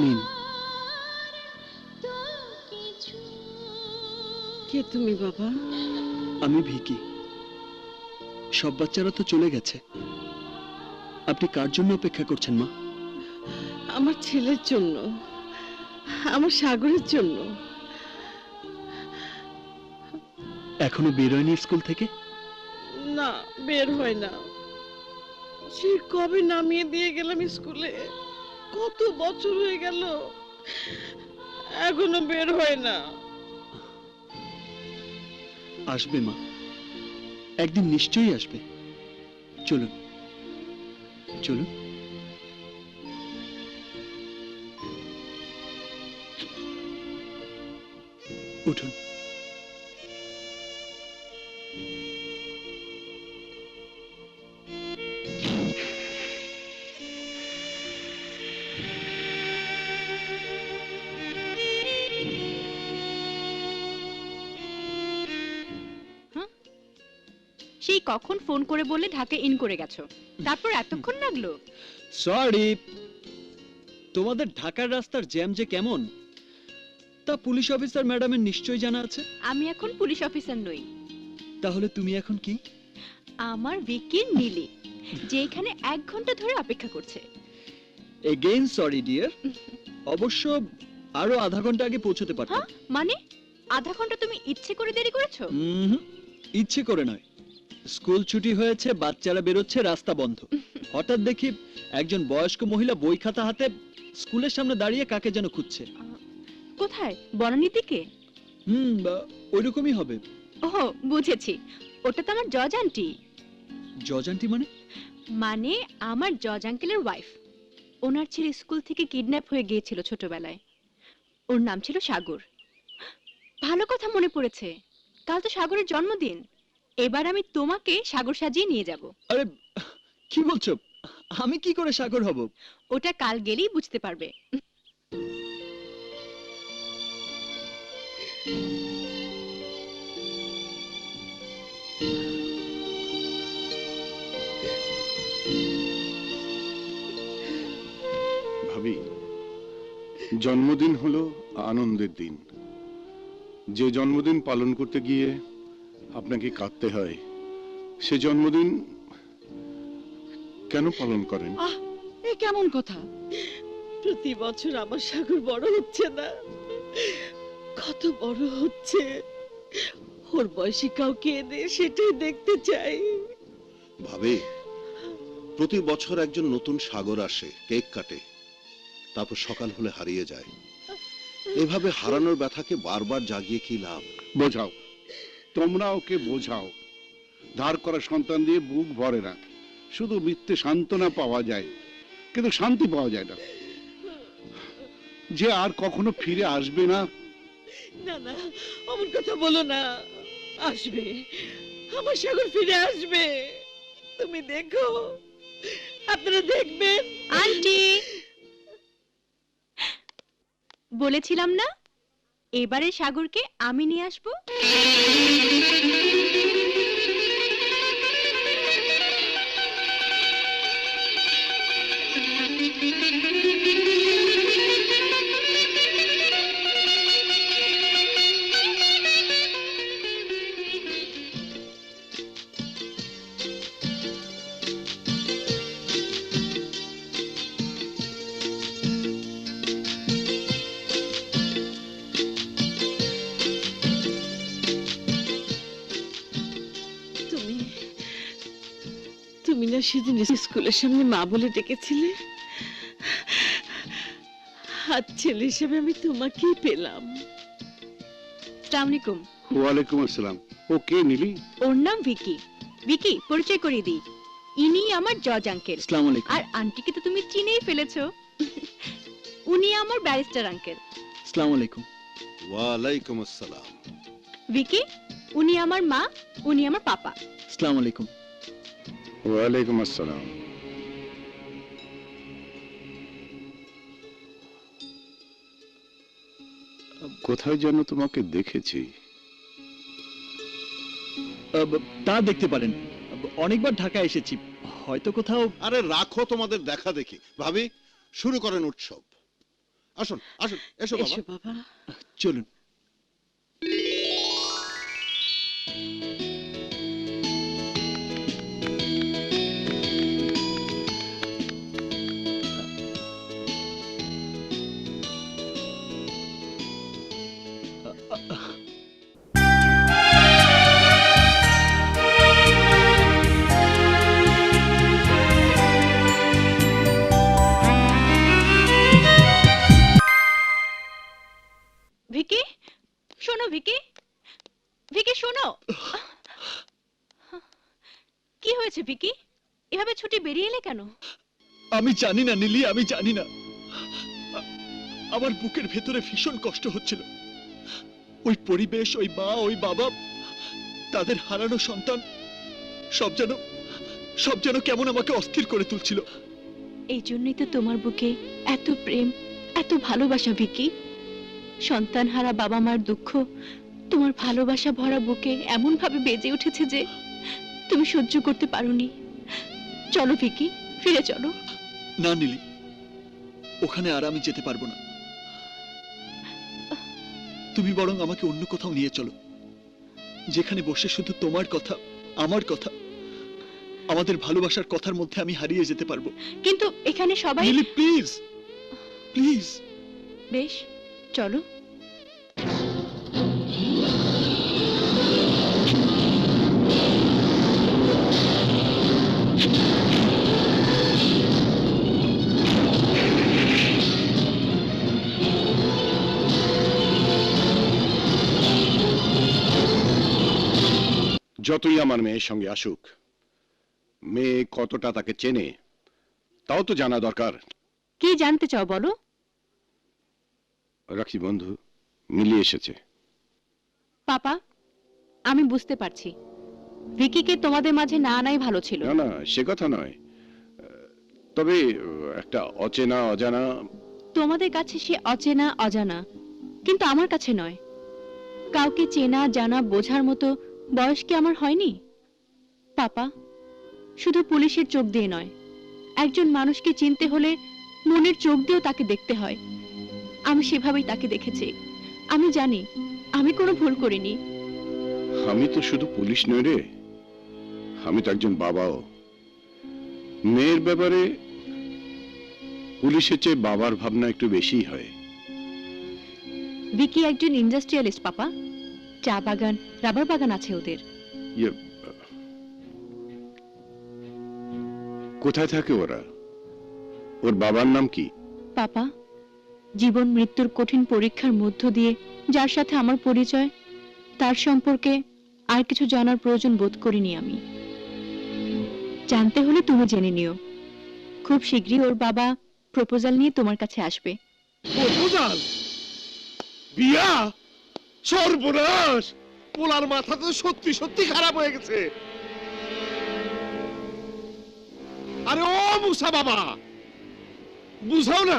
নিন। কে তুমি বাবা? আমি ভিকি। সব বাচ্চারা তো চলে গেছে, আপনি কার জন্য অপেক্ষা করছেন মা? আমার ছেলের জন্য, আমার সাগরের জন্য। এখনো বেরোয়নি স্কুল থেকে? না, বের হয় না। সে কবে নামিয়ে দিয়ে গেলাম স্কুলে, কত বছর হয়ে গেল, এখনো বের হয় না। আসবে মা, একদিন নিশ্চয়ই আসবে। চলুন চলুন। উঠুন। সেই কখন ফোন করে বললে ঢাকা ইন করে গেছো, তারপর এতক্ষণ লাগলো? সরি, তোমাদের ঢাকার রাস্তার জ্যাম যে কেমন তা পুলিশ অফিসার ম্যাডামের নিশ্চয়ই জানা আছে। আমি এখন পুলিশ অফিসার নই। তাহলে তুমি এখন কি? আমার ভিকির নীলি, যে এখানে 1 ঘন্টা ধরে অপেক্ষা করছে। এগেইন সরি ডিয়ার, অবশ্য আরো আধা ঘন্টা আগে পৌঁছতে পারতাম। মানে আধা ঘন্টা তুমি ইচ্ছে করে দেরি করেছো? ইচ্ছে করে নয়, স্কুল ছুটি হয়েছে, বাচ্চারা বেরোচ্ছে, রাস্তা বন্ধ। হঠাৎ দেখি একজন বয়স্ক মহিলা বই খাতা হাতে স্কুলের সামনে দাঁড়িয়ে কাকে যেন খুঁজছে। কোথায়, বনানীর দিকে? ওইরকমই হবে। ওহ, বুঝেছি, ওটা তো আমার জজ আন্টি। জজ আন্টি মানে? মানে আমার জজ আঙ্কেলের ওয়াইফ। ওনার ছেলে স্কুল থেকে কিডন্যাপ হয়ে গিয়েছিল ছোটবেলায়। ওর নাম ছিল সাগর। ভালো কথা মনে পড়েছে, কাল তো সাগরের জন্মদিন। এবার আমি তোমাকে সাগর সাজিয়ে নিয়ে যাব। আরে কি বলছো, আমি কি করে সাগর হব? ওটা কাল গেলেই বুঝতে পারবে। ভাবি, জন্মদিন হলো আনন্দের দিন। যে জন্মদিন পালন করতে গিয়ে আপনাকে কাঁদতে হয়, সে জন্মদিন কেন পালন করেন? এ কেমন কথা? প্রতি বছর আমার সাগর বড় হচ্ছে না, কত বড় হচ্ছে। ওর বয়সী কাউকে এনে সেটাই দেখতে চাই। ভাবি, প্রতি বছর একজন নতুন সাগর আসে, কেক কাটে, তারপর সকাল হলে হারিয়ে যায়। এভাবে হারানোর ব্যথাকে বারবার জাগিয়ে কি লাভ? বোঝাও, তোমরা ওকে বোঝাও। ধার করা সন্তান দিয়ে বুক ভরে না, শুধু মিথ্যে সান্ত্বনা পাওয়া যায়, কিন্তু শান্তি পাওয়া যায় না। যে আর কখনো ফিরে আসবে না। না না, অমন কথা বলো না। আসবে, আমার সাগর ফিরে আসবে। তুমি দেখো, আপনারা দেখবেন। আন্টি, বলেছিলাম না এবারে সাগরকে আমি নিয়ে আসবো। তুমি তুমি না সেদিন স্কুলের সামনে মা বলে ডেকেছিলে, হাত ছেলে হিসেবে আমি তোমাকেই পেলাম। আসসালামু আলাইকুম। ওয়ালাইকুম আসসালাম। ও কে নীলি? ওর নাম ভিকি। ভিকি, পরিচয় করিয়ে দিই, ইনি আমার জজ আঙ্কেল। আসসালামু আলাইকুম। আর আন্টিকে তো তুমি চিনেই ফেলেছো, উনি আমার ব্যারিস্টার আঙ্কেল। আসসালামু আলাইকুম। ওয়ালাইকুম আসসালাম। ভিকি, উনি আমার মা, উনি আমার পাপা। আসসালামু আলাইকুম। ওয়ালাইকুম আসসালাম। কোথায় যেন তোমাকে দেখেছি। তা দেখতে পারেন, অনেকবার ঢাকায় এসেছি, হয়তো কোথাও। আরে রাখো তোমাদের দেখা দেখি। ভাবি, শুরু করেন উৎসব। আসুন আসুন, এসো বাবা। এসো বাবা। চলুন। ভিকি, শোনো ভিকি, ভিকি শোনো। কি হয়েছে ভিকি? এভাবে ছুটি বেরিয়ে এলে কেন? আমি জানি না নীলি, আমি জানি না। আমার বুকের ভেতরে ভীষণ কষ্ট হচ্ছিল। ওই পরিবেশ, ওই মা, ওই বাবা, তাদের হারানো সন্তান, সব যেন কেমন আমাকে অস্থির করে তুলছিল। এই জন্যই তো তোমার বুকে এত প্রেম, এত ভালোবাসা ভিকি। সন্তান হারা বাবা মার দুঃখ তোমার ভালোবাসা ভরা বুকে এমন ভাবে বেজে উঠেছে যে তুমি সহ্য করতে পারোনি। চলো ভিকি, ফিরে চলো। না নীলি, ওখানে আর আমি যেতে পারবো না। তুমি বরং আমাকে অন্য কোথাও নিয়ে চলো, যেখানে বসে শুধু তোমার কথা, আমার কথা, আমাদের ভালোবাসার কথার মধ্যে আমি হারিয়ে যেতে পারবো। কিন্তু এখানে সবাই। Neeli please, please. বেশ, চলো। যতই আমার মেয়ের সঙ্গে আসুক, মেয়ে কতটা তাকে চেনে তাও তো জানা দরকার। কি জানতে চাও বলো? রাখি বন্ধু, মিলিয়ে এসেছে। পাপা, আমি বুঝতে পারছি ভিকিকে তোমাদের মাঝে না আনাই ভালো ছিল। না না, সে কথা নয়, তবে একটা অচেনা অজানা। তোমাদের কাছে সে অচেনা অজানা, কিন্তু আমার কাছে নয়। কাউকে চেনা জানা বোঝার মতো বয়স কি আমার হয়নি? পাপা, শুধু পুলিশের চোখ দিয়ে নয়, একজন মানুষকে চিনতে হলে মনের চোখ দিয়েও তাকে দেখতে হয়। আমি সেভাবেই তাকে দেখেছি। আমি জানি আমি কোনো ভুল করিনি। আমি তো শুধু পুলিশ নই রে, আমি তো একজন বাবাও। মেয়ের ব্যাপারে পুলিশের চেয়ে বাবার ভাবনা একটু বেশিই হয়। ভিকি একজন ইন্ডাস্ট্রিয়ালিস্ট পাপা। চা বাগান, রাবার বাগান আছে ওদের। ইয়ে, কোথায় থাকে ওরা? ওর বাবার নাম কি? পাপা, জীবন মৃত্যুর কঠিন পরীক্ষার মধ্য দিয়ে যার সাথে আমার পরিচয়, তার সম্পর্কে আর কিছু জানার প্রয়োজন বোধ করিনি আমি। জানতে হলে তুমি জেনে নিও। খুব শীঘ্রই ওর বাবা প্রপোজাল নিয়ে তোমার কাছে আসবে। প্রপোজাল? বিয়া? সর্বনাশ! পোলার মাথা তো সত্যি সত্যি খারাপ হয়ে গেছে। আরে ও মুসা বাবা, বুঝাও না।